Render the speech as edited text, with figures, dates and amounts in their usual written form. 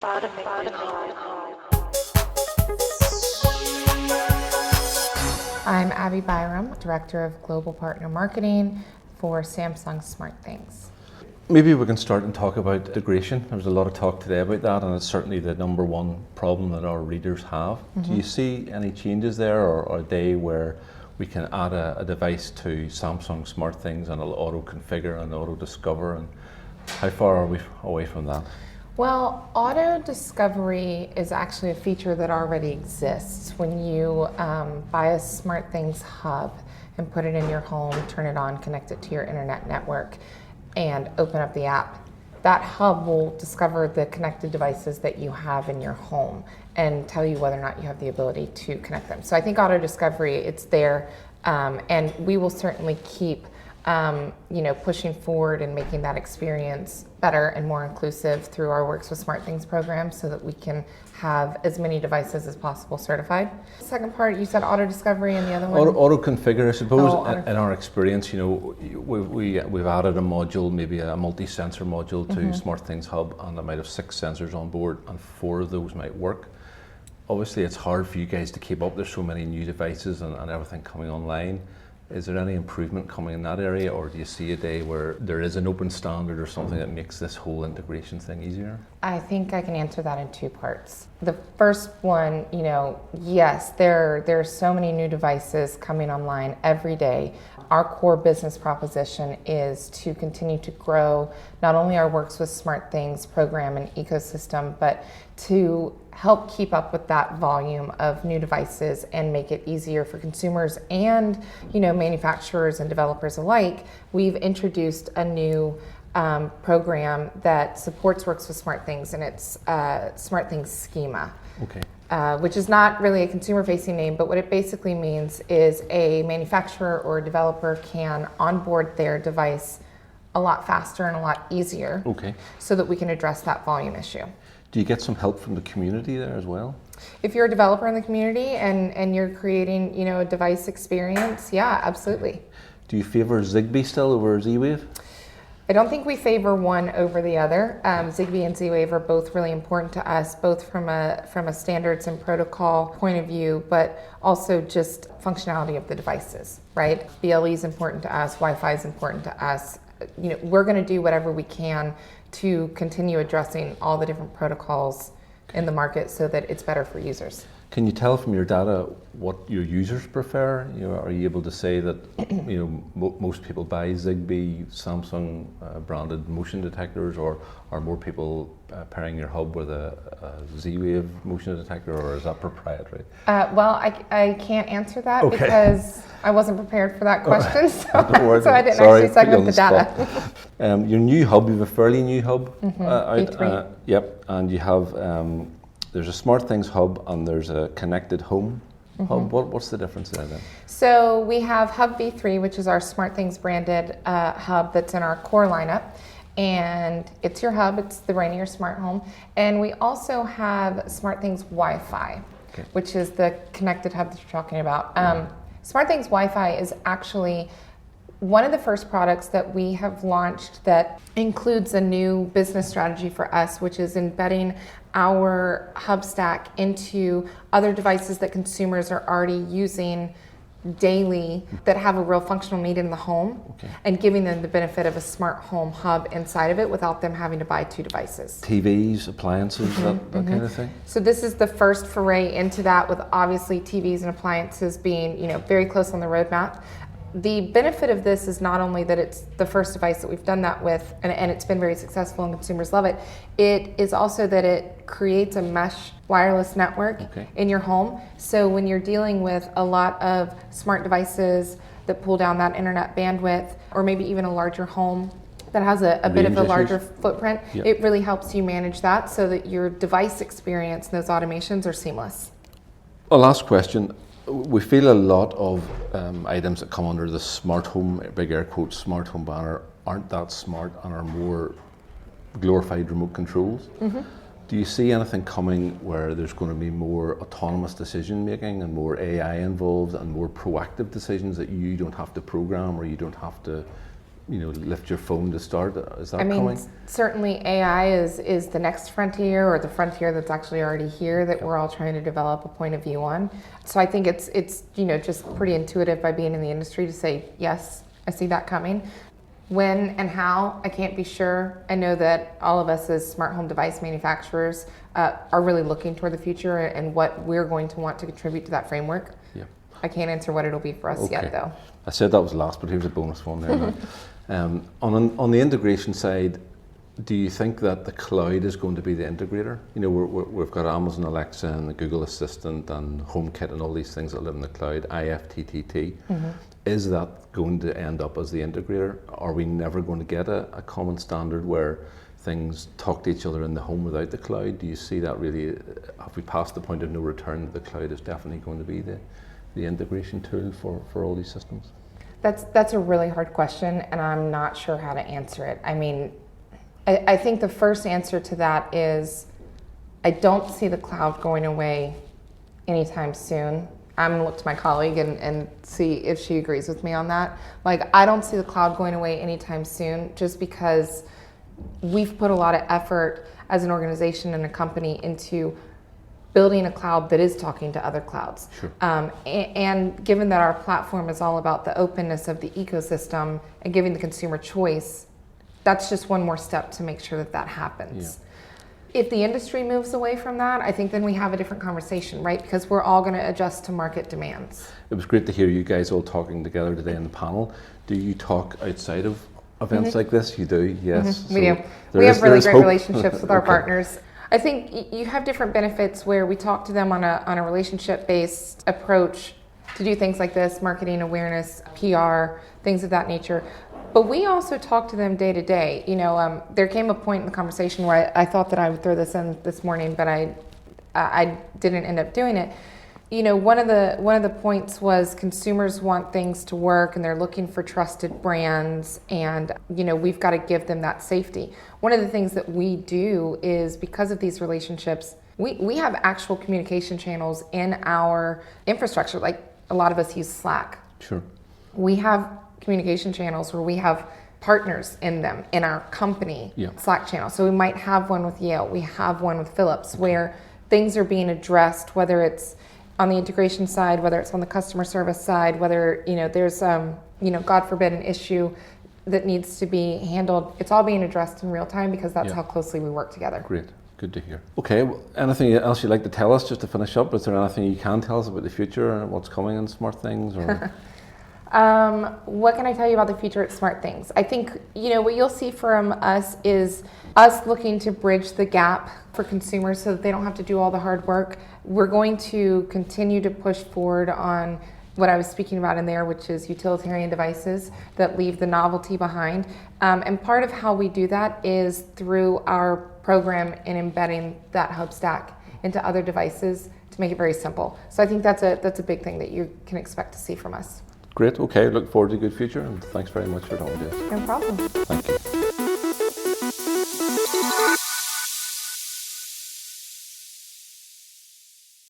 I'm Abbie Byrom, Director of Global Partner Marketing for Samsung SmartThings. Maybe we can start and talk about integration. There was a lot of talk today about that, and it's certainly the number one problem that our readers have. Do you see any changes there, or a day where we can add a device to Samsung SmartThings and it'll auto-configure and auto-discover, and how far are we away from that? Well, auto discovery is actually a feature that already exists. When you buy a SmartThings hub and put it in your home, turn it on, connect it to your internet network, and open up the app, that hub will discover the connected devices that you have in your home and tell you whether or not you have the ability to connect them. So I think auto discovery, it's there, and we will certainly keep pushing forward and making that experience better and more inclusive through our Works with SmartThings program so that we can have as many devices as possible certified. The second part, you said auto discovery, and the other one? Auto-configure, I suppose. In our experience, we've added a module, maybe a multi-sensor module to SmartThings Hub, and it might have 6 sensors on board, and 4 of those might work. Obviously, it's hard for you guys to keep up. There's so many new devices and everything coming online. Is there any improvement coming in that area, or do you see a day where there is an open standard or something that makes this whole integration thing easier? I think I can answer that in 2 parts. The first one, yes, there are so many new devices coming online every day. Our core business proposition is to continue to grow not only our Works with SmartThings program and ecosystem, but to help keep up with that volume of new devices and make it easier for consumers and manufacturers and developers alike. We've introduced a new program that supports Works with SmartThings, and it's SmartThings Schema. Okay. Which is not really a consumer-facing name, but what it basically means is a manufacturer or a developer can onboard their device a lot faster and a lot easier, so that we can address that volume issue. Do you get some help from the community there as well? If you're a developer in the community and you're creating a device experience, yeah, absolutely. Do you favor Zigbee still over Z-wave? I don't think we favor one over the other. Zigbee and z-wave are both really important to us, both from a standards and protocol point of view, but also just functionality of the devices, right? BLE is important to us, Wi-Fi is important to us. We're going to do whatever we can to continue addressing all the different protocols in the market so that it's better for users. Can you tell from your data what your users prefer? Are you able to say that most people buy Zigbee, Samsung branded motion detectors, or are more people pairing your hub with a Z-wave motion detector, or is that proprietary? Well, I can't answer that because I wasn't prepared for that question, so I didn't actually segment the data. Your new hub, you have a fairly new hub out. V3. Yep, and you have. There's a SmartThings hub and there's a connected home hub. What's the difference there then? So we have Hub V3, which is our SmartThings branded hub that's in our core lineup. And it's your hub, it's the Rainier Smart Home. And we also have SmartThings Wi-Fi, which is the connected hub that you're talking about. SmartThings Wi-Fi is actually one of the first products that we have launched that includes a new business strategy for us, which is embedding our hub stack into other devices that consumers are already using daily that have a real functional need in the home, and giving them the benefit of a smart home hub inside of it without them having to buy 2 devices. TVs, appliances, that kind of thing? So this is the first foray into that, with obviously TVs and appliances being very close on the roadmap. The benefit of this is not only that it's the first device that we've done that with, and it's been very successful and consumers love it, it is also that it creates a mesh wireless network in your home. So when you're dealing with a lot of smart devices that pull down that internet bandwidth, or maybe even a larger home that has a bit of a larger footprint, it really helps you manage that so that your device experience and those automations are seamless. A last question. We feel a lot of items that come under the smart home, big air quotes, smart home banner, aren't that smart and are more glorified remote controls. Do you see anything coming where there's going to be more autonomous decision making and more AI involved and more proactive decisions that you don't have to program or you don't have to lift your phone to start. Is that I mean, coming? certainly AI is the next frontier, or the frontier that's actually already here that we're all trying to develop a point of view on. So I think it's just pretty intuitive by being in the industry to say, yes, I see that coming. When and how, I can't be sure. I know that all of us as smart home device manufacturers are really looking toward the future and what we're going to want to contribute to that framework. Yeah. I can't answer what it'll be for us yet, though. I said that was last, but here's a bonus one there. On the integration side, do you think that the cloud is going to be the integrator? We've got Amazon Alexa and the Google Assistant and HomeKit and all these things that live in the cloud, IFTTT. Mm-hmm. Is that going to end up as the integrator? Are we never going to get a common standard where things talk to each other in the home without the cloud? Do you see that really, have we passed the point of no return, that the cloud is definitely going to be the integration tool for all these systems? That's a really hard question, and I'm not sure how to answer it. I mean, I think the first answer to that is I don't see the cloud going away anytime soon. I'm gonna look to my colleague and see if she agrees with me on that. Like, I don't see the cloud going away anytime soon, just because we've put a lot of effort as an organization and a company into building a cloud that is talking to other clouds. Sure. And given that our platform is all about the openness of the ecosystem and giving the consumer choice, that's just one more step to make sure that happens. Yeah. If the industry moves away from that, I think then we have a different conversation, right? Because we're all going to adjust to market demands. It was great to hear you guys all talking together today in the panel. Do you talk outside of events like this? You do, yes. Mm-hmm. We do. We have really great relationships with our partners. I think you have different benefits where we talk to them on a relationship-based approach to do things like this, marketing awareness, PR, things of that nature. But we also talk to them day to day. There came a point in the conversation where I thought that I would throw this in this morning, but I didn't end up doing it. One of the points was consumers want things to work and they're looking for trusted brands, and we've got to give them that safety. One of the things that we do is, because of these relationships, we have actual communication channels in our infrastructure. Like, a lot of us use Slack. Sure. We have communication channels where we have partners in them in our company Slack channel. So we might have one with Yale, we have one with Philips, where things are being addressed, whether it's on the integration side, whether it's on the customer service side, whether there's God forbid an issue that needs to be handled. It's all being addressed in real time because that's how closely we work together. Great. Good to hear. Okay, well, anything else you'd like to tell us just to finish up? Is there anything you can tell us about the future and what's coming in SmartThings? Or? What can I tell you about the future at SmartThings? I think, what you'll see from us is us looking to bridge the gap for consumers so that they don't have to do all the hard work. We're going to continue to push forward on what I was speaking about in there, which is utilitarian devices that leave the novelty behind. And part of how we do that is through our program in embedding that hub stack into other devices to make it very simple. So I think that's a big thing that you can expect to see from us. Great. Okay. Look forward to a good future, and thanks very much for talking to us. No problem. Thank you.